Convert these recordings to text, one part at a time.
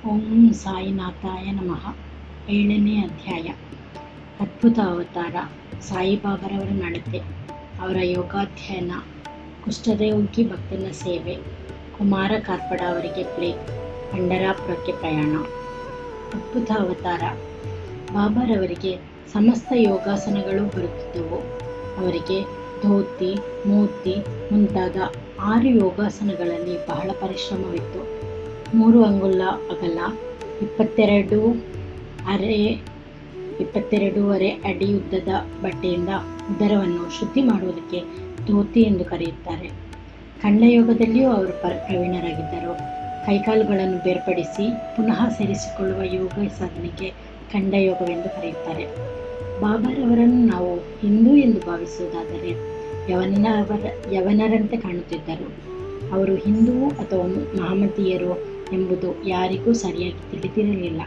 ಓಂ ಸಾಯಿನಾಥಾಯ ನಮಃ. 7ನೇ ಅಧ್ಯಾಯ. ಅದ್ಭುತ ಅವತಾರ. ಸಾಯಿಬಾಬಾರವರ ನಡತೆ, ಅವರ ಯೋಗಾಧ್ಯಯನ, ಕುಷ್ಠರೋಗಿ ಭಕ್ತನ ಸೇವೆ, ಕುಮಾರ ಕಾರ್ಪಡ ಅವರಿಗೆ ಪ್ಲೇಗ್, ಪಂಡರಾಪುರಕ್ಕೆ ಪ್ರಯಾಣ. ಅದ್ಭುತ ಅವತಾರ. ಬಾಬಾರವರಿಗೆ ಸಮಸ್ತ ಯೋಗಾಸನಗಳು ಬರುತ್ತಿದ್ದವು. ಅವರಿಗೆ ಧೋತಿ, ಮೂರ್ತಿ ಮುಂತಾದ 6 ಯೋಗಾಸನಗಳಲ್ಲಿ ಬಹಳ ಪರಿಶ್ರಮವಿತ್ತು. 3 ಅಂಗುಲ ಅಗಲ, 22.5 ಅಡಿ ಉದ್ದದ ಬಟ್ಟೆಯಿಂದ ಉದರವನ್ನು ಶುದ್ಧಿ ಮಾಡುವುದಕ್ಕೆ ಧೋತಿ ಎಂದು ಕರೆಯುತ್ತಾರೆ. ಖಂಡಯೋಗದಲ್ಲಿಯೂ ಅವರು ಪ್ರವೀಣರಾಗಿದ್ದರು. ಕೈಕಾಲುಗಳನ್ನು ಬೇರ್ಪಡಿಸಿ ಪುನಃ ಸೇರಿಸಿಕೊಳ್ಳುವ ಯೋಗ ಸಾಧನೆಗೆ ಖಂಡಯೋಗವೆಂದು ಕರೆಯುತ್ತಾರೆ. ಬಾಬಾರವರನ್ನು ನಾವು ಹಿಂದೂ ಎಂದು ಭಾವಿಸುವುದಾದರೆ ಯವನರಂತೆ ಕಾಣುತ್ತಿದ್ದರು. ಅವರು ಹಿಂದುವು ಅಥವಾ ಮಹಮ್ಮದೀಯರು ಎಂಬುದು ಯಾರಿಗೂ ಸರಿಯಾಗಿ ತಿಳಿದಿರಲಿಲ್ಲ.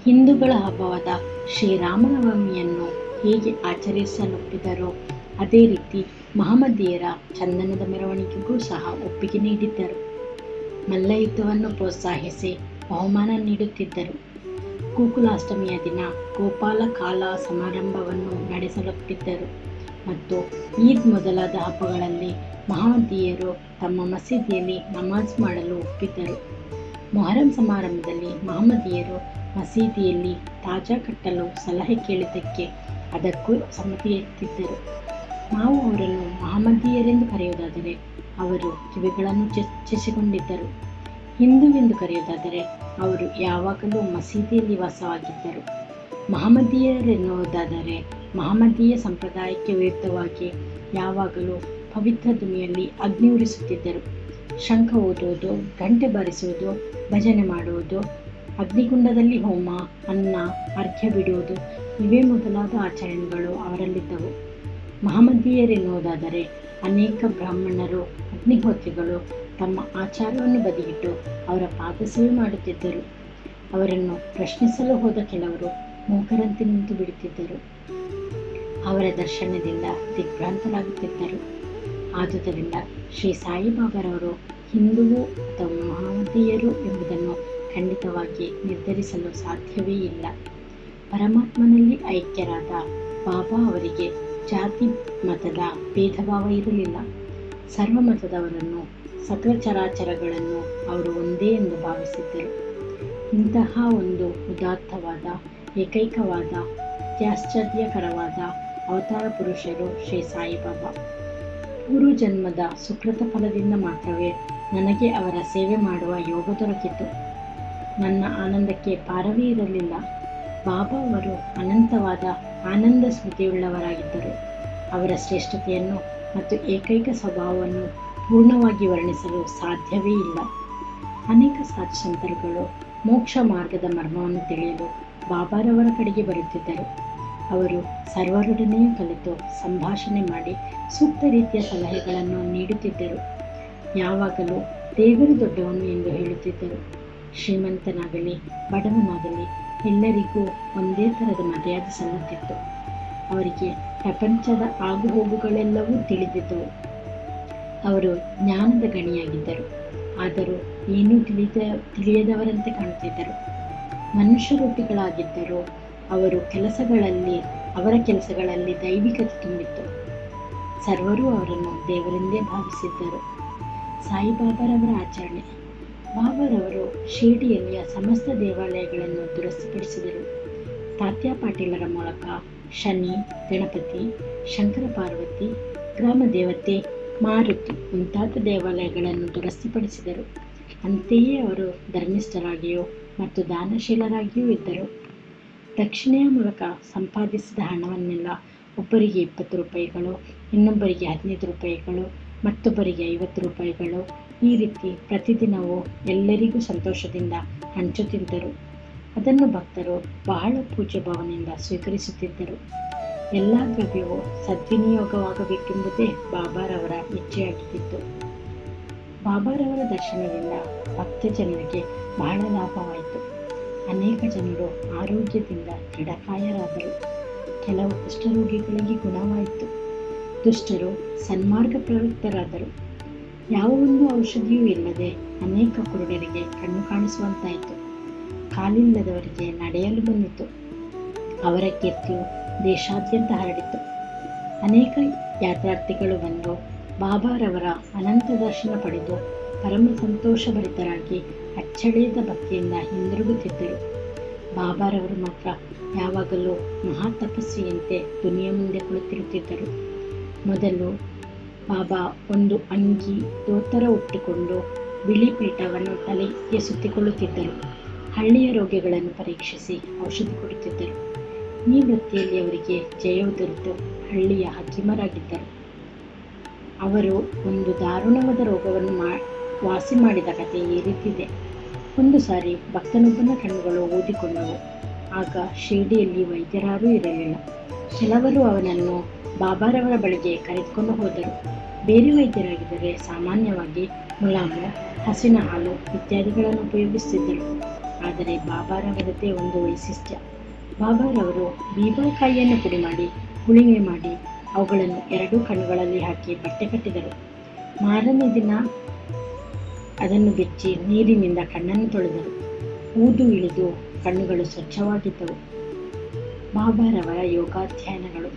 ಹಿಂದೂಗಳ ಹಬ್ಬವಾದ ಶ್ರೀರಾಮನವಮಿಯನ್ನು ಹೇಗೆ ಆಚರಿಸಲೊಪ್ಪಿದರೋ ಅದೇ ರೀತಿ ಮಹಮ್ಮದೀಯರ ಚಂದನದ ಮೆರವಣಿಗೆಗೂ ಸಹ ಒಪ್ಪಿಗೆ ನೀಡಿದ್ದರು. ಮಲ್ಲಯುದ್ಧವನ್ನು ಪ್ರೋತ್ಸಾಹಿಸಿ ಬಹುಮಾನ ನೀಡುತ್ತಿದ್ದರು. ಗೋಕುಲಾಷ್ಟಮಿಯ ದಿನ ಗೋಪಾಲ ಕಾಲ ಸಮಾರಂಭವನ್ನು ನಡೆಸಲೊಪ್ಪಿದ್ದರು ಮತ್ತು ಈದ್ ಮೊದಲಾದ ಹಬ್ಬಗಳಲ್ಲಿ ಮಹಮ್ಮದೀಯರು ತಮ್ಮ ಮಸೀದಿಯಲ್ಲಿ ನಮಾಜ್ ಮಾಡಲು ಒಪ್ಪಿದ್ದರು. ಮೊಹರಂ ಸಮಾರಂಭದಲ್ಲಿ ಮಹಮ್ಮದೀಯರು ಮಸೀದಿಯಲ್ಲಿ ತಾಜಾ ಕಟ್ಟಲು ಸಲಹೆ ಕೇಳಿದ್ದಕ್ಕೆ ಅದಕ್ಕೂ ಸಮ್ಮತಿಯುತ್ತಿದ್ದರು. ನಾವು ಅವರನ್ನು ಮಹಮ್ಮದೀಯರೆಂದು ಕರೆಯುವುದಾದರೆ ಅವರು ಕಿವಿಗಳನ್ನು ಚುಚ್ಚಿಸಿಕೊಂಡಿದ್ದರು. ಹಿಂದೂವೆಂದು ಕರೆಯುವುದಾದರೆ ಅವರು ಯಾವಾಗಲೂ ಮಸೀದಿಯಲ್ಲಿ ವಾಸವಾಗಿದ್ದರು. ಮಹಮ್ಮದೀಯರೆನ್ನುವುದಾದರೆ ಮಹಮ್ಮದೀಯ ಸಂಪ್ರದಾಯಕ್ಕೆ ವಿರುದ್ಧವಾಗಿ ಯಾವಾಗಲೂ ಪವಿತ್ರ ಧ್ವನಿಯಲ್ಲಿ ಅಗ್ನಿ ಉರಿಸುತ್ತಿದ್ದರು. ಶಂಖ ಓದುವುದು, ಗಂಟೆ ಬಾರಿಸುವುದು, ಭಜನೆ ಮಾಡುವುದು, ಅಗ್ನಿಗುಂಡದಲ್ಲಿ ಹೋಮ, ಅನ್ನ, ಅರ್ಘ್ಯ ಬಿಡುವುದು ಇವೇ ಮೊದಲಾದ ಆಚರಣೆಗಳು ಅವರಲ್ಲಿದ್ದವು. ಮಹಮ್ಮದೀಯರೆನ್ನುವುದಾದರೆ ಅನೇಕ ಬ್ರಾಹ್ಮಣರು, ಅಗ್ನಿಹೋತ್ರಿಗಳು ತಮ್ಮ ಆಚಾರವನ್ನು ಬದಿಗಿಟ್ಟು ಅವರ ಪಾದಸೇವೆ ಮಾಡುತ್ತಿದ್ದರು. ಅವರನ್ನು ಪ್ರಶ್ನಿಸಲು ಹೋದ ಕೆಲವರು ಮೂಕರಂತೆ ನಿಂತು ಬಿಡುತ್ತಿದ್ದರು. ಅವರ ದರ್ಶನದಿಂದ ದಿಗ್ಭ್ರಾಂತರಾಗುತ್ತಿದ್ದರು. ಆದುದರಿಂದ ಶ್ರೀ ಸಾಯಿಬಾಬಾರವರು ಹಿಂದುವು ಅಥವಾ ಮಹಮ್ಮದೀಯರು ಎಂಬುದನ್ನು ಖಂಡಿತವಾಗಿ ನಿರ್ಧರಿಸಲು ಸಾಧ್ಯವೇ ಇಲ್ಲ. ಪರಮಾತ್ಮನಲ್ಲಿ ಐಕ್ಯರಾದ ಬಾಬಾ ಅವರಿಗೆ ಜಾತಿ ಮತದ ಭೇದಭಾವ ಇರಲಿಲ್ಲ. ಸರ್ವ ಮತದವರನ್ನು, ಸಕಲ ಚರಾಚರಗಳನ್ನು ಅವರು ಒಂದೇ ಎಂದು ಭಾವಿಸಿದ್ದರು. ಇಂತಹ ಒಂದು ಉದಾತ್ತವಾದ, ಏಕೈಕವಾದ, ಅತ್ಯಾಶ್ಚರ್ಯಕರವಾದ ಅವತಾರ ಪುರುಷರು ಶ್ರೀ ಸಾಯಿಬಾಬಾ. ಪೂರ್ವಜನ್ಮದ ಸುಕೃತ ಫಲದಿಂದ ಮಾತ್ರವೇ ನನಗೆ ಅವರ ಸೇವೆ ಮಾಡುವ ಯೋಗ ದೊರಕಿತು. ನನ್ನ ಆನಂದಕ್ಕೆ ಪಾರವೇ ಇರಲಿಲ್ಲ. ಬಾಬಾ ಅವರು ಅನಂತವಾದ ಆನಂದ ಸ್ಮೃತಿಯುಳ್ಳವರಾಗಿದ್ದರು. ಅವರ ಶ್ರೇಷ್ಠತೆಯನ್ನು ಮತ್ತು ಏಕೈಕ ಸ್ವಭಾವವನ್ನು ಪೂರ್ಣವಾಗಿ ವರ್ಣಿಸಲು ಸಾಧ್ಯವೇ ಇಲ್ಲ. ಅನೇಕ ಸಾಧು ಸಂತರುಗಳು ಮೋಕ್ಷ ಮಾರ್ಗದ ಮರ್ಮವನ್ನು ತಿಳಿಯಲು ಬಾಬಾರವರ ಕಡೆಗೆ ಬರುತ್ತಿದ್ದರು. ಅವರು ಸರ್ವರೊಡನೆಯೂ ಕಲಿತು ಸಂಭಾಷಣೆ ಮಾಡಿ ಸೂಕ್ತ ರೀತಿಯ ಸಲಹೆಗಳನ್ನು ನೀಡುತ್ತಿದ್ದರು. ಯಾವಾಗಲೂ ದೇವರು ದೊಡ್ಡವನು ಎಂದು ಹೇಳುತ್ತಿದ್ದರು. ಶ್ರೀಮಂತನಾಗಲಿ ಬಡವನಾಗಲಿ ಎಲ್ಲರಿಗೂ ಒಂದೇ ಥರದ ಮರ್ಯಾದೆ ಸಲ್ಲುತ್ತಿತ್ತು. ಅವರಿಗೆ ಪ್ರಪಂಚದ ಆಗುಹೋಗುಗಳೆಲ್ಲವೂ ತಿಳಿದಿದ್ದವು. ಅವರು ಜ್ಞಾನದ ಗಣಿಯಾಗಿದ್ದರು. ಆದರೂ ಏನೂ ತಿಳಿಯದವರಂತೆ ಕಾಣುತ್ತಿದ್ದರು. ಮನುಷ್ಯ ರೂಪಿಗಳಾಗಿದ್ದರೂ ಅವರ ಕೆಲಸಗಳಲ್ಲಿ ದೈವಿಕತೆ ತುಂಬಿತ್ತು. ಸರ್ವರೂ ಅವರನ್ನು ದೇವರೆಂದೇ ಭಾವಿಸಿದ್ದರು. ಸಾಯಿಬಾಬಾರವರ ಆಚರಣೆ. ಬಾಬಾರವರು ಶಿರ್ಡಿಯಲ್ಲಿಯ ಸಮಸ್ತ ದೇವಾಲಯಗಳನ್ನು ದುರಸ್ತಿಪಡಿಸಿದರು. ತಾತ್ಯಾ ಪಾಟೀಲರ ಮೂಲಕ ಶನಿ, ಗಣಪತಿ, ಶಂಕರ ಪಾರ್ವತಿ, ಗ್ರಾಮ ದೇವತೆ, ಮಾರುತಿ ಮುಂತಾದ ದೇವಾಲಯಗಳನ್ನು ದುರಸ್ತಿಪಡಿಸಿದರು. ಅಂತೆಯೇ ಅವರು ಧರ್ಮಿಷ್ಠರಾಗಿಯೂ ಮತ್ತು ದಾನಶೀಲರಾಗಿಯೂ ಇದ್ದರು. ದಕ್ಷಿಣೆಯ ಮೂಲಕ ಸಂಪಾದಿಸಿದ ಹಣವನ್ನೆಲ್ಲ ಒಬ್ಬರಿಗೆ 20 ರೂಪಾಯಿಗಳು, ಇನ್ನೊಬ್ಬರಿಗೆ 15 ರೂಪಾಯಿಗಳು, ಮತ್ತೊಬ್ಬರಿಗೆ 50 ರೂಪಾಯಿಗಳು, ಈ ರೀತಿ ಪ್ರತಿದಿನವೂ ಎಲ್ಲರಿಗೂ ಸಂತೋಷದಿಂದ ಹಂಚುತ್ತಿದ್ದರು. ಅದನ್ನು ಭಕ್ತರು ಬಹಳ ಪೂಜ್ಯ ಭಾವನೆಯಿಂದ ಸ್ವೀಕರಿಸುತ್ತಿದ್ದರು. ಎಲ್ಲ ದ್ರವ್ಯವೂ ಸದ್ವಿನಿಯೋಗವಾಗಬೇಕೆಂಬುದೇ ಬಾಬಾರವರ ಇಚ್ಛೆಯಾಗಿದ್ದಿತು. ಬಾಬಾರವರ ದರ್ಶನದಿಂದ ಭಕ್ತ ಜನರಿಗೆ ಬಹಳ ಲಾಭವಾಯಿತು. ಅನೇಕ ಜನರು ಆರೋಗ್ಯದಿಂದ ದೃಢಕಾಯರಾದರು. ಕೆಲವು ಕುಷ್ಠರೋಗಿಗಳಿಗೆ ಗುಣವಾಯಿತು. ದುಷ್ಟರು ಸನ್ಮಾರ್ಗ ಪ್ರವೃತ್ತರಾದರು. ಯಾವ ಒಂದು ಔಷಧಿಯೂ ಇಲ್ಲದೆ ಅನೇಕ ಕುರುಡರಿಗೆ ಕಣ್ಣು ಕಾಣಿಸುವಂತಾಯಿತು. ಕಾಲಿಲ್ಲದವರಿಗೆ ನಡೆಯಲು ಬಂದಿತು. ಅವರ ಕೀರ್ತಿಯು ದೇಶಾದ್ಯಂತ ಹರಡಿತು. ಅನೇಕ ಯಾತ್ರಾರ್ಥಿಗಳು ಬಂದು ಬಾಬಾರವರ ಅನಂತ ದರ್ಶನ ಪಡೆದು ಪರಮ ಸಂತೋಷಭರಿತರಾಗಿ ಅಚ್ಚಳಿಯದ ಭಕ್ತಿಯಿಂದ ಹಿಂದಿರುಗುತ್ತಿದ್ದರು. ಬಾಬಾರವರು ಮಾತ್ರ ಯಾವಾಗಲೂ ಮಹಾ ತಪಸ್ವಿಯಂತೆ ದುನಿಯ ಮುಂದೆ ಕುಳಿತಿರುತ್ತಿದ್ದರು. ಮೊದಲು ಬಾಬಾ ಒಂದು ಅಂಗಿ ದೋತರ ಉಟ್ಟುಕೊಂಡು ಬಿಳಿ ಪೀಠವನ್ನು ತಲೆಗೆ ಸುತ್ತಿಕೊಳ್ಳುತ್ತಿದ್ದರು. ಹಳ್ಳಿಯ ರೋಗಿಗಳನ್ನು ಪರೀಕ್ಷಿಸಿ ಔಷಧಿ ಕೊಡುತ್ತಿದ್ದರು. ಈ ವೃತ್ತಿಯಲ್ಲಿ ಅವರಿಗೆ ಜಯವು ದೊರೆತು ಹಳ್ಳಿಯ ಹಕೀಮರಾಗಿದ್ದರು. ಅವರು ಒಂದು ದಾರುಣವಾದ ರೋಗವನ್ನು ವಾಸಿ ಮಾಡಿದ ಕಥೆ ಈ ರೀತಿದೆ. ಒಂದು ಸಾರಿ ಭಕ್ತನೊಬ್ಬನ ಕಣ್ಣುಗಳು ಊದಿಕೊಂಡವು. ಆಗ ಶಿರ್ಡಿಯಲ್ಲಿ ವೈದ್ಯರಾರೂ ಇರಲಿಲ್ಲ. ಕೆಲವರು ಅವನನ್ನು ಬಾಬಾರವರ ಬಳಿಗೆ ಕರೆದುಕೊಂಡು ಹೋದರು. ಬೇರೆ ವೈದ್ಯರಾಗಿದ್ದರೆ ಸಾಮಾನ್ಯವಾಗಿ ಮುಲಾಮು, ಹಸಿನ ಹಾಲು ಇತ್ಯಾದಿಗಳನ್ನು ಉಪಯೋಗಿಸುತ್ತಿದ್ದರು. ಆದರೆ ಬಾಬಾರವರದೇ ಒಂದು ವೈಶಿಷ್ಟ್ಯ. ಬಾಬಾರವರು ಬೀಬಾಕಾಯಿಯನ್ನು ಪುಡಿ ಮಾಡಿ ಹುಳಿಮೆ ಮಾಡಿ ಅವುಗಳನ್ನು ಎರಡೂ ಕಣ್ಣುಗಳಲ್ಲಿ ಹಾಕಿ ಬಟ್ಟೆ ಕಟ್ಟಿದರು. ಮಾರನೇ ದಿನ ಅದನ್ನು ಬೆಚ್ಚಿ ನೀರಿನಿಂದ ಕಣ್ಣನ್ನು ತೊಳೆದರು. ಊದು ಇಳಿದು ಕಣ್ಣುಗಳು ಸ್ವಚ್ಛವಾಗಿದ್ದವು. ಬಾಬಾರವರ ಯೋಗಾಧ್ಯಯನಗಳು.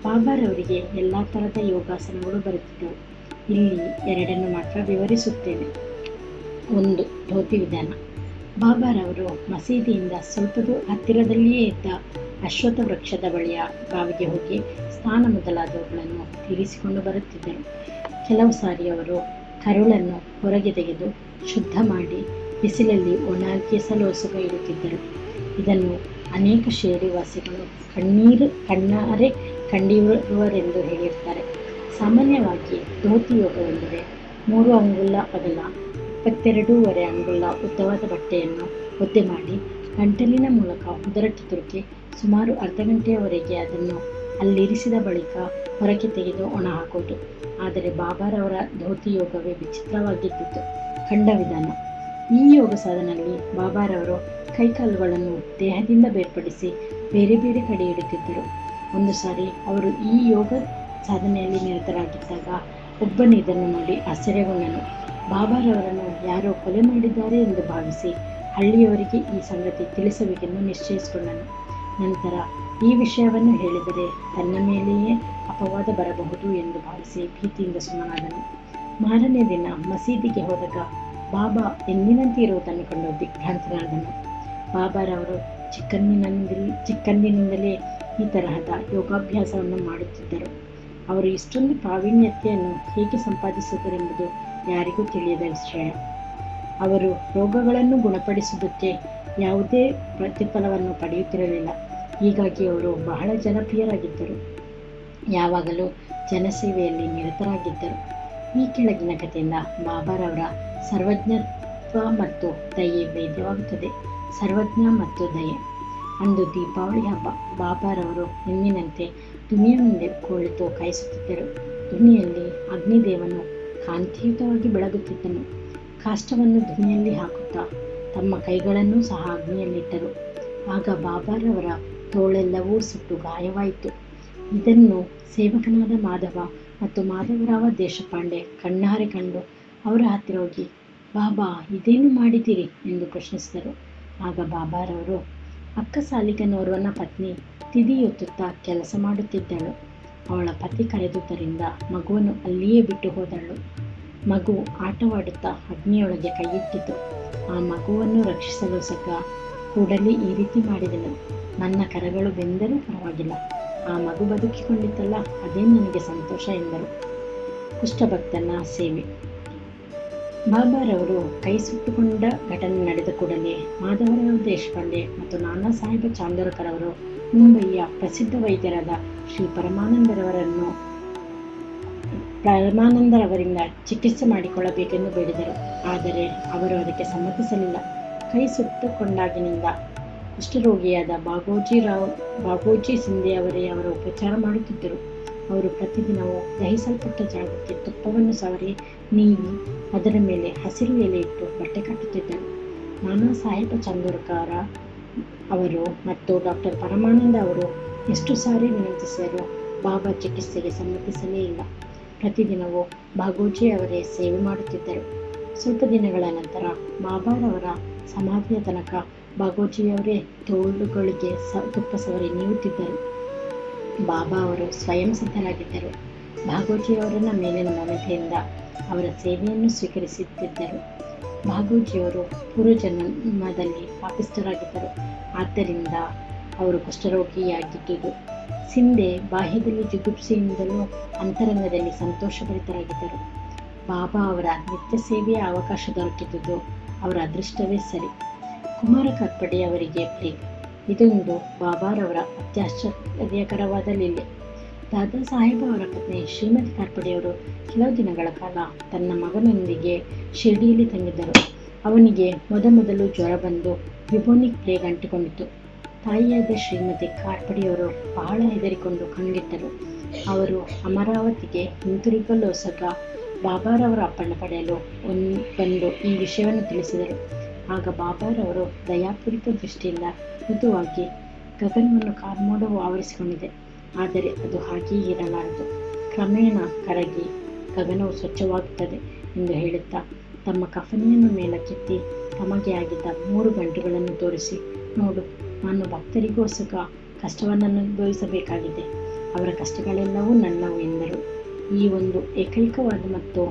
ಬಾಬಾರವರಿಗೆ ಎಲ್ಲ ಥರದ ಯೋಗಾಸನಗಳು ಬರುತ್ತಿದ್ದವು. ಇಲ್ಲಿ ಎರಡನ್ನು ಮಾತ್ರ ವಿವರಿಸುತ್ತೇನೆ. 1. ಧೋತಿ ವಿಧಾನ. ಬಾಬಾರವರು ಮಸೀದಿಯಿಂದ ಸ್ವಲ್ಪ ಹತ್ತಿರದಲ್ಲಿಯೇ ಇದ್ದ ಅಶ್ವತ್ಥ ವೃಕ್ಷದ ಬಳಿಯ ಬಾವಿಗೆ ಹೋಗಿ ಸ್ನಾನ ಮೊದಲಾದವುಗಳನ್ನು ತೀರಿಸಿಕೊಂಡು ಬರುತ್ತಿದ್ದರು. ಕೆಲವು ಸಾರಿ ಅವರು ಕರುಳನ್ನು ಹೊರಗೆ ತೆಗೆದು ಶುದ್ಧ ಮಾಡಿ ಬಿಸಿಲಲ್ಲಿ ಒಣಗಿಸಲೋಸುಗ ಇಡುತ್ತಿದ್ದರು. ಇದನ್ನು ಅನೇಕ ಶಿರ್ಡಿವಾಸಿಗಳು ಕಣ್ಣಾರೆ ಕಂಡಿರುವರೆಂದು ಹೇಳಿರ್ತಾರೆ. ಸಾಮಾನ್ಯವಾಗಿ ಧೋತಿ ಯೋಗವೆಂದರೆ 3 ಅಂಗುಲ ಅಗಲ 22.5 ಅಂಗುಲ ಉದ್ದವಾದ ಬಟ್ಟೆಯನ್ನು ಒದ್ದೆ ಮಾಡಿ ಗಂಟಲಿನ ಮೂಲಕ ಉದರಕ್ಕೆ ತುರುಕಿ ಸುಮಾರು ಅರ್ಧ ಗಂಟೆಯವರೆಗೆ ಅದನ್ನು ಅಲ್ಲಿರಿಸಿದ ಬಳಿಕ ಹೊರಗೆ ತೆಗೆದು ಒಣ ಹಾಕುವುದು. ಆದರೆ ಬಾಬಾರವರ ಧೋತಿ ಯೋಗವೇ ವಿಚಿತ್ರವಾಗಿದ್ದಿತು. ಖಂಡ ವಿಧಾನ. ಈ ಯೋಗ ಸಾಧನೆಯಲ್ಲಿ ಬಾಬಾರವರು ಕೈಕಾಲುಗಳನ್ನು ದೇಹದಿಂದ ಬೇರ್ಪಡಿಸಿ ಬೇರೆ ಬೇರೆ ಕಡೆ ಇಡುತ್ತಿದ್ದರು. ಒಂದು ಸಾರಿ ಅವರು ಈ ಯೋಗ ಸಾಧನೆಯಲ್ಲಿ ನಿರತರಾಗಿದ್ದಾಗ ಒಬ್ಬನು ಇದನ್ನು ನೋಡಿ ಆಶ್ಚರ್ಯಗೊಂಡನು. ಬಾಬಾರವರನ್ನು ಯಾರೋ ಕೊಲೆ ಮಾಡಿದ್ದಾರೆ ಎಂದು ಭಾವಿಸಿ ಹಳ್ಳಿಯವರಿಗೆ ಈ ಸಂಗತಿ ತಿಳಿಸಬೇಕೆಂದು ನಿಶ್ಚಯಿಸಿಕೊಂಡನು. ನಂತರ ಈ ವಿಷಯವನ್ನು ಹೇಳಿದರೆ ತನ್ನ ಮೇಲೆಯೇ ಅಪವಾದ ಬರಬಹುದು ಎಂದು ಭಾವಿಸಿ ಭೀತಿಯಿಂದ ಸುಮ್ಮನಾದನು. ಮಾರನೇ ದಿನ ಮಸೀದಿಗೆ ಹೋದಾಗ ಬಾಬಾ ಎಂದಿನಂತೆ ಇರುವುದನ್ನು ಕಂಡು ದಿಗ್ಭ್ರಾಂತನಾದನು. ಬಾಬಾರವರು ಚಿಕ್ಕಂದಿನಿಂದಲೇ ಈ ತರಹದ ಯೋಗಾಭ್ಯಾಸವನ್ನು ಮಾಡುತ್ತಿದ್ದರು. ಅವರು ಇಷ್ಟೊಂದು ಪ್ರಾವೀಣ್ಯತೆಯನ್ನು ಹೇಗೆ ಸಂಪಾದಿಸಿದರೆಂಬುದು ಯಾರಿಗೂ ತಿಳಿಯದ ವಿಷಯ. ಅವರು ರೋಗಗಳನ್ನು ಗುಣಪಡಿಸುವುದಕ್ಕೆ ಯಾವುದೇ ಪ್ರತಿಫಲವನ್ನು ಪಡೆಯುತ್ತಿರಲಿಲ್ಲ. ಹೀಗಾಗಿ ಅವರು ಬಹಳ ಜನಪ್ರಿಯರಾಗಿದ್ದರು. ಯಾವಾಗಲೂ ಜನಸೇವೆಯಲ್ಲಿ ನಿರತರಾಗಿದ್ದರು. ಈ ಕೆಳಗಿನ ಕಥೆಯಿಂದ ಬಾಬಾರವರ ಸರ್ವಜ್ಞತ್ವ ಮತ್ತು ದಯೆ ವೇದ್ಯವಾಗುತ್ತದೆ. ಸರ್ವಜ್ಞ ಮತ್ತು ದಯೆ. ಅಂದು ದೀಪಾವಳಿ ಹಬ್ಬ. ಬಾಬಾರವರು ಎಂದಿನಂತೆ ದುನಿಯ ಮುಂದೆ ಕುಳಿತು ಕಾಯಿಸುತ್ತಿದ್ದರು. ದುನಿಯಲ್ಲಿ ಅಗ್ನಿದೇವನು ಕಾಂತಿಯುತವಾಗಿ ಬೆಳಗುತ್ತಿದ್ದನು. ಕಾಷ್ಟವನ್ನು ದುನಿಯಲ್ಲಿ ಹಾಕುತ್ತಾ ತಮ್ಮ ಕೈಗಳನ್ನೂ ಸಹ ಅಗ್ನಿಯಲ್ಲಿಟ್ಟರು. ಆಗ ಬಾಬಾರವರ ತೋಳೆಲ್ಲವೂ ಸುಟ್ಟು ಗಾಯವಾಯಿತು. ಇದನ್ನು ಸೇವಕನಾದ ಮಾಧವ ಮತ್ತು ಮಾಧವರಾವ ದೇಶಪಾಂಡೆ ಕಣ್ಣಾರೆ ಕಂಡು ಅವರ ಹತ್ತಿರ ಹೋಗಿ, ಬಾಬಾ ಇದೇನು ಮಾಡಿದ್ದೀರಿ ಎಂದು ಪ್ರಶ್ನಿಸಿದರು. ಆಗ ಬಾಬಾರವರು, ಅಕ್ಕ ಸಾಲಿಗನೋರ್ವನ ಪತ್ನಿ ತಿದಿಯೊತ್ತುತ್ತಾ ಕೆಲಸ ಮಾಡುತ್ತಿದ್ದಳು. ಅವಳ ಪತಿ ಕರೆದುದರಿಂದ ಮಗುವನ್ನು ಅಲ್ಲಿಯೇ ಬಿಟ್ಟು ಹೋದಳು. ಮಗು ಆಟವಾಡುತ್ತಾ ಅಗ್ನಿಯೊಳಗೆ ಕೈಯಿಟ್ಟಿತು. ಆ ಮಗುವನ್ನು ರಕ್ಷಿಸಲು ಸಹ ಕೂಡಲೇ ಈ ರೀತಿ ಮಾಡಿದಳು. ನನ್ನ ಕರಗಳು ಬೆಂದರೂ ಪರವಾಗಿಲ್ಲ, ಆ ಮಗು ಬದುಕಿಕೊಂಡಿತ್ತಲ್ಲ, ಅದೇ ನನಗೆ ಸಂತೋಷ ಎಂದರು. ಕುಷ್ಠಭಕ್ತನ ಸೇವೆ. ಬಾಬಾರವರು ಕೈ ಸುಟ್ಟುಕೊಂಡ ಘಟನೆ ನಡೆದ ಕೂಡಲೇ ಮಾಧವರಾವ್ ದೇಶಪಾಂಡೆ ಮತ್ತು ನಾನಾ ಸಾಹೇಬ ಚಾಂದೋರ್ಕರ್ ಅವರು ಮುಂಬಯಿಯ ಪ್ರಸಿದ್ಧ ವೈದ್ಯರಾದ ಶ್ರೀ ಪರಮಾನಂದರವರಿಂದ ಚಿಕಿತ್ಸೆ ಮಾಡಿಕೊಳ್ಳಬೇಕೆಂದು ಬೇಡಿದರು. ಆದರೆ ಅವರು ಅದಕ್ಕೆ ಸಮ್ಮತಿಸಲಿಲ್ಲ. ಕೈ ಸುಟ್ಟುಕೊಂಡಾಗಿನಿಂದ ಕುಷ್ಠರೋಗಿಯಾದ ಬಾಗೋಜಿ ಸಿಂಧೆ ಅವರೇ ಅವರ ಉಪಚಾರ ಮಾಡುತ್ತಿದ್ದರು. ಅವರು ಪ್ರತಿದಿನವೂ ದಹಿಸಲ್ಪಟ್ಟ ಜಾಗಕ್ಕೆ ತುಪ್ಪವನ್ನು ಸವರಿ ನೀವಿ ಅದರ ಮೇಲೆ ಹಸಿರು ಎಲೆ ಇಟ್ಟು ಬಟ್ಟೆ ಕಟ್ಟುತ್ತಿದ್ದರು. ನಾನಾ ಸಾಹೇಬ ಚಾಂದೋರ್ಕರ್ ಅವರು ಮತ್ತು ಡಾಕ್ಟರ್ ಪರಮಾನಂದ ಅವರು ಎಷ್ಟು ಸಾರಿ ವಿನಂತಿಸಿದರೂ ಬಾಬಾ ಚಿಕಿತ್ಸೆಗೆ ಸಮ್ಮತಿಸಲೇ ಇಲ್ಲ. ಪ್ರತಿದಿನವೂ ಬಾಗೂಜಿ ಅವರೇ ಸೇವೆ ಮಾಡುತ್ತಿದ್ದರು. ಸ್ವಲ್ಪ ದಿನಗಳ ನಂತರ ಬಾಬಾರವರ ಸಮಾಧಿಯ ತನಕ ಬಾಗೂಜಿಯವರೇ ತೋಳುಗಳಿಗೆ ತುಪ್ಪ ಸವರಿ ನೀಡುತ್ತಿದ್ದರು. ಬಾಬಾ ಅವರು ಸ್ವಯಂ ಸಿದ್ಧರಾಗಿದ್ದರು. ಬಾಗೂಜಿಯವರನ್ನ ಮೇಲಿನ ಮಮತೆಯಿಂದ ಅವರ ಸೇವೆಯನ್ನು ಸ್ವೀಕರಿಸುತ್ತಿದ್ದರು. ಬಾಗೂಜಿಯವರು ಪೂರ್ವಜನ್ಮದಲ್ಲಿ ಪಾಪಿಷ್ಠರಾಗಿದ್ದರು. ಆದ್ದರಿಂದ ಅವರು ಕುಷ್ಠರೋಗಿಯಾಗಿದ್ದುದು. ಸಿಂಧೆ ಬಾಹ್ಯದಲ್ಲಿ ಜಿಗುಪ್ಸೆಯಿಂದಲೂ ಅಂತರಂಗದಲ್ಲಿ ಸಂತೋಷಭರಿತರಾಗಿದ್ದರು. ಬಾಬಾ ಅವರ ನಿತ್ಯ ಸೇವೆಯ ಅವಕಾಶ ದೊರಕಿದ್ದುದು ಅವರ ಅದೃಷ್ಟವೇ ಸರಿ. ಕುಮಾರ ಕಾರ್ಪಡೆ ಅವರಿಗೆ ಪ್ಲೇಗ್. ಇದೊಂದು ಬಾಬಾರವರ ಅತ್ಯಾಶ್ಚರ್ಯಕರವಾದ ಲೀಲೆ. ದಾದಾ ಸಾಹೇಬ್ ಅವರ ಪತ್ನಿ ಶ್ರೀಮತಿ ಕಾರ್ಪಡೆಯವರು ಕೆಲವು ದಿನಗಳ ಕಾಲ ತನ್ನ ಮಗನೊಂದಿಗೆ ಶಿರ್ಡಿಯಲ್ಲಿ ತಂಗಿದ್ದರು. ಅವನಿಗೆ ಮೊದಲು ಜ್ವರ ಬಂದು ಬ್ಯುಬೋನಿಕ್ ಪ್ಲೇಗ್ ಅಂಟಿಕೊಂಡಿತು. ತಾಯಿಯಾದ ಶ್ರೀಮತಿ ಕಾರ್ಪಡೆಯವರು ಬಹಳ ಹೆದರಿಕೊಂಡು ಕಂಗೆಟ್ಟರು. ಅವರು ಅಮರಾವತಿಗೆ ಹಿಂತಿರುಗಲೋಸಗ ಬಾಬಾರವರ ಅಪ್ಪಣೆ ಪಡೆಯಲು ಬಂದು ಈ ವಿಷಯವನ್ನು ತಿಳಿಸಿದರು. ಆಗ ಬಾಬಾರವರು ದಯಾಪೂರಿತ ದೃಷ್ಟಿಯಿಂದ ಮೃದುವಾಗಿ, ಗಗನವನ್ನು ಕಾರ್ಮೋಡವು ಆವರಿಸಿಕೊಂಡಿದೆ, ಆದರೆ ಅದು ಹಾಗೆಯೇ ಇರಲಾರದು, ಕ್ರಮೇಣ ಕರಗಿ ಗಗನವು ಸ್ವಚ್ಛವಾಗುತ್ತದೆ ಎಂದು ಹೇಳುತ್ತಾ ತಮ್ಮ ಕಫನೆಯನ್ನು ಮೇಲಕ್ಕೆತ್ತಿ ತಮಗೆ ಆಗಿದ್ದ 3 ಗಂಟುಗಳನ್ನು ತೋರಿಸಿ, ನೋಡು, ನಾನು ಭಕ್ತರಿಗೋಸ್ಕರ ಕಷ್ಟವನ್ನು ಅನುಭವಿಸಬೇಕಾಗಿದೆ, ಅವರ ಕಷ್ಟಗಳೆಲ್ಲವೂ ನನ್ನವು ಎಂದರು. ಈ ಒಂದು ಏಕೈಕವಾದ ಮತ್ತು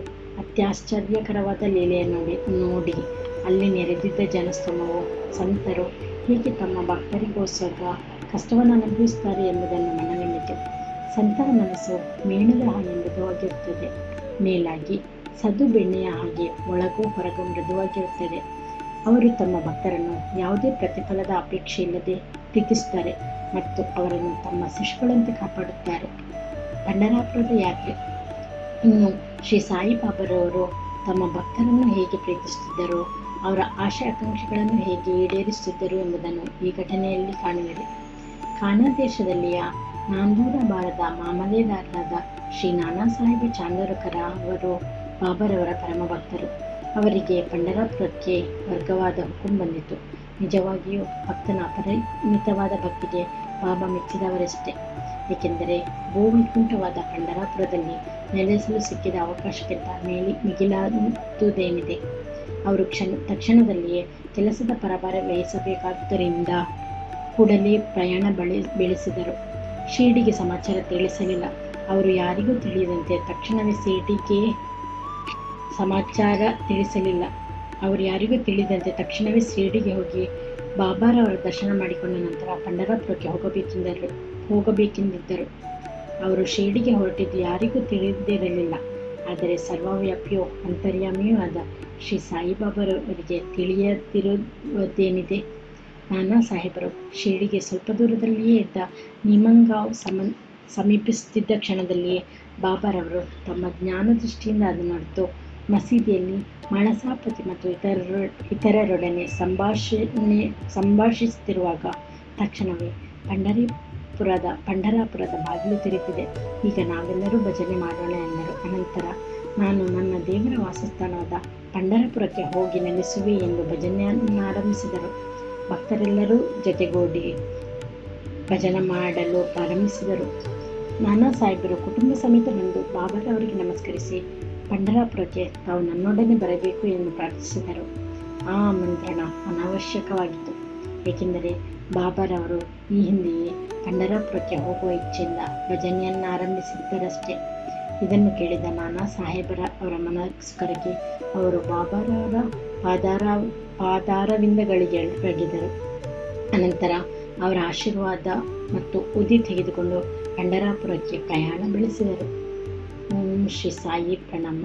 ಅತ್ಯಾಶ್ಚರ್ಯಕರವಾದ ಲೀಲೆಯನ್ನು ನೋಡಿ ಅಲ್ಲಿ ನೆರೆದಿದ್ದ ಜನಸ್ತೋಮವು ಸಂತರು ಹೇಗೆ ತಮ್ಮ ಭಕ್ತರಿಗೋಸ್ಕರ ಕಷ್ಟವನ್ನು ಅನುಭವಿಸುತ್ತಾರೆ ಎಂಬುದನ್ನು ಮನಗಂಡಿತು. ಸಂತರ ಮನಸ್ಸು ಮೇಣದ ಹಾಗೆ ಮೃದುವಾಗಿರುತ್ತದೆ, ಮೇಲಾಗಿ ಸದ್ದು ಬೆಣ್ಣೆಯ ಹಾಗೆ ಒಳಗೂ ಹೊರಗೂ ಮೃದುವಾಗಿರುತ್ತದೆ. ಅವರು ತಮ್ಮ ಭಕ್ತರನ್ನು ಯಾವುದೇ ಪ್ರತಿಫಲದ ಅಪೇಕ್ಷೆ ಇಲ್ಲದೆ ಪ್ರೀತಿಸುತ್ತಾರೆ ಮತ್ತು ಅವರನ್ನು ತಮ್ಮ ಶಿಶುಗಳಂತೆ ಕಾಪಾಡುತ್ತಾರೆ. ಪಂಢರಾಪುರದ ಯಾತ್ರೆ. ಇನ್ನು ಶ್ರೀ ಸಾಯಿಬಾಬಾರವರು ತಮ್ಮ ಭಕ್ತರನ್ನು ಹೇಗೆ ಪ್ರೀತಿಸುತ್ತಿದ್ದರೋ, ಅವರ ಆಶೆ ಆಕಾಂಕ್ಷೆಗಳನ್ನು ಹೇಗೆ ಈಡೇರಿಸುತ್ತಿದ್ದರು ಎಂಬುದನ್ನು ಈ ಘಟನೆಯಲ್ಲಿ ಕಾಣುವಿರಿ. ಕಾನಾ ದೇಶದಲ್ಲಿಯ ನಾಂದೂರಬಾರದ ಮಾಮಲೆದಾರರಾದ ಶ್ರೀ ನಾನಾ ಸಾಹೇಬ ಚಾಂದೋರ್ಕರ್ ಅವರು ಬಾಬಾರವರ ಪರಮ ಭಕ್ತರು. ಅವರಿಗೆ ಪಂಢರಾಪುರಕ್ಕೆ ವರ್ಗವಾದ ಹುಕುಂ ಬಂದಿತು. ನಿಜವಾಗಿಯೂ ಭಕ್ತನ ಅಪರಿಮಿತವಾದ ಭಕ್ತಿಗೆ ಬಾಬಾ ಮೆಚ್ಚಿದವರಷ್ಟೇ. ಏಕೆಂದರೆ ಭೂವೈಕುಂಠವಾದ ಪಂಢರಾಪುರದಲ್ಲಿ ನೆಲೆಸಲು ಸಿಕ್ಕಿದ ಅವಕಾಶಕ್ಕಿಂತ ಮಿಗಿಲಾದುದೇನಿದೆ. ಅವರು ತಕ್ಷಣದಲ್ಲಿಯೇ ಕೆಲಸದ ಪರಭಾರ ವಹಿಸಬೇಕಾದುದರಿಂದ ಕೂಡಲೇ ಪ್ರಯಾಣ ಬೆಳೆಸಿದರು. ಶಿರ್ಡಿಗೆ ಸಮಾಚಾರ ತಿಳಿಸಲಿಲ್ಲ. ಅವರು ಯಾರಿಗೂ ತಿಳಿಯದಂತೆ ತಕ್ಷಣವೇ ಶಿರ್ಡಿಗೆ ಹೋಗಿ ಬಾಬಾರವರ ದರ್ಶನ ಮಾಡಿಕೊಂಡ ನಂತರ ಪಂಢರಾಪುರಕ್ಕೆ ಹೋಗಬೇಕೆಂದಿದ್ದರು. ಅವರು ಶಿರ್ಡಿಗೆ ಹೊರಟಿದ್ದು ಯಾರಿಗೂ ತಿಳಿದಿರಲಿಲ್ಲ. ಆದರೆ ಸರ್ವವ್ಯಾಪಿಯೂ ಅಂತರ್ಯಾಮಿಯೂ ಆದ ಶ್ರೀ ಸಾಯಿಬಾಬಾರವರಿಗೆ ತಿಳಿಯದಿರುವುದೇನಿದೆ? ನಾನಾ ಸಾಹೇಬರು ಶಿರ್ಡಿಗೆ ಸ್ವಲ್ಪ ದೂರದಲ್ಲಿಯೇ ಇದ್ದ ನಿಮಂಗಾಂವ್ ಸಮೀಪಿಸುತ್ತಿದ್ದ ಕ್ಷಣದಲ್ಲಿಯೇ ಬಾಬಾರವರು ತಮ್ಮ ಜ್ಞಾನದೃಷ್ಟಿಯಿಂದ ಅದನ್ನು ಅರಿತು ಮಸೀದಿಯಲ್ಲಿ ಮಳಸಾಪತಿ ಮತ್ತು ಇತರರೊಡನೆ ಸಂಭಾಷಿಸುತ್ತಿರುವಾಗ ತಕ್ಷಣವೇ ಪಂಢರಾಪುರದ ಬಾಗಿಲು ತೆರೆದಿದೆ, ಈಗ ನಾವೆಲ್ಲರೂ ಭಜನೆ ಮಾಡೋಣ ಎಂದರು. ಅನಂತರ ನಾನು ನನ್ನ ದೇವರ ವಾಸಸ್ಥಾನವಾದ ಪಂಢರಾಪುರಕ್ಕೆ ಹೋಗಿ ನೆಲೆಸುವೆ ಎಂದು ಭಜನೆಯನ್ನಾರಂಭಿಸಿದರು. ಭಕ್ತರೆಲ್ಲರೂ ಜೊತೆಗೂಡಿ ಭಜನೆ ಮಾಡಲು ಪ್ರಾರಂಭಿಸಿದರು. ನಾನಾ ಸಾಹೇಬರು ಕುಟುಂಬ ಸಮೇತ ಬಂದು ಬಾಬಾರವರಿಗೆ ನಮಸ್ಕರಿಸಿ ಪಂಢರಾಪುರಕ್ಕೆ ತಾವು ನನ್ನೊಡನೆ ಬರಬೇಕು ಎಂದು ಪ್ರಾರ್ಥಿಸಿದರು. ಆ ಆಮಂತ್ರಣ ಅನಾವಶ್ಯಕವಾಗಿತ್ತು, ಏಕೆಂದರೆ ಬಾಬಾರವರು ಈ ಹಿಂದೆಯೇ ಪಂಢರಾಪುರಕ್ಕೆ ಹೋಗುವ ಇಚ್ಛೆಯಿಂದ ಭಜನೆಯನ್ನಾರಂಭಿಸಿದ್ದರಷ್ಟೇ. ಇದನ್ನು ಕೇಳಿದ ನಾನಾ ಸಾಹೇಬರ ಅವರ ಮನಸ್ಸು ಕರಗಿ ಅವರು ಬಾಬಾರವರ ಪಾದಾರವಿಂದಗಳಿಗೆ ಬಗ್ಗಿದರು. ಅನಂತರ ಅವರ ಆಶೀರ್ವಾದ ಮತ್ತು ಉದಿ ತೆಗೆದುಕೊಂಡು ಪಂಢರಾಪುರಕ್ಕೆ ಪ್ರಯಾಣ ಬೆಳೆಸಿದರು. ಓಂ ಶ್ರೀ ಸಾಯಿ ಪ್ರಣಾಮ.